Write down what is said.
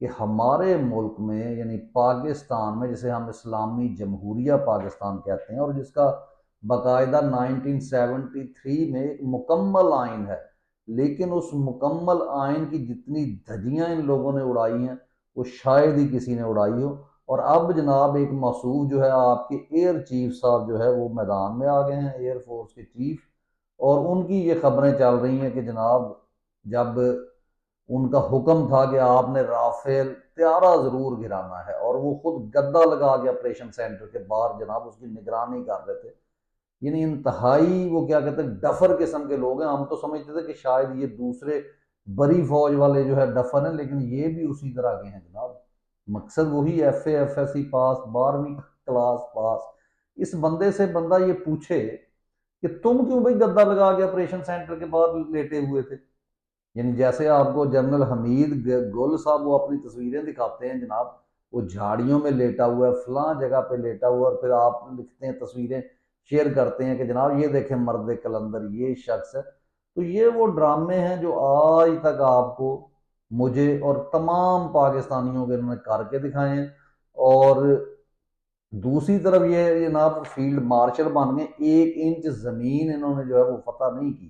کہ ہمارے ملک میں یعنی پاکستان میں، جسے ہم اسلامی جمہوریہ پاکستان کہتے ہیں، اور جس کا باقاعدہ 1973 میں ایک مکمل آئین ہے، لیکن اس مکمل آئین کی جتنی دھجیاں ان لوگوں نے اڑائی ہیں وہ شاید ہی کسی نے اڑائی ہو۔ اور اب جناب ایک موصوف جو ہے آپ کے ایئر چیف صاحب جو ہے وہ میدان میں آ گئے ہیں، ایئر فورس کے چیف، اور ان کی یہ خبریں چل رہی ہیں کہ جناب جب ان کا حکم تھا کہ آپ نے رافیل طیارہ ضرور گرانا ہے، اور وہ خود گدا لگا کے آپریشن سینٹر کے باہر جناب اس کی نگرانی کر رہے تھے، یعنی انتہائی وہ کیا کہتے ہیں ڈفر قسم کے لوگ ہیں۔ ہم تو سمجھتے تھے کہ شاید یہ دوسرے بری فوج والے جو ہے ڈفر ہیں، لیکن یہ بھی اسی طرح کے ہیں جناب۔ مقصد وہی، F A F S C pass, 12ویں کلاس پاس۔ اس بندے سے بندہ یہ پوچھے کہ تم کیوں بھائی گدا لگا کے آپریشن سینٹر کے باہر لیٹے ہوئے تھے؟ یعنی جیسے آپ کو جنرل حمید گل صاحب وہ اپنی تصویریں دکھاتے ہیں جناب، وہ جھاڑیوں میں لیٹا ہوا ہے، فلاں جگہ پہ لیٹا ہوا ہے، اور پھر آپ لکھتے ہیں تصویریں شیئر کرتے ہیں کہ جناب یہ دیکھیں مرد کلندر یہ شخص ہے۔ تو یہ وہ ڈرامے ہیں جو آج تک آپ کو، مجھے اور تمام پاکستانیوں کے انہوں نے کر کے دکھائے ہیں۔ اور دوسری طرف یہ جناب فیلڈ مارشل بن گئے، 1 انچ زمین انہوں نے جو ہے وہ فتح نہیں کی۔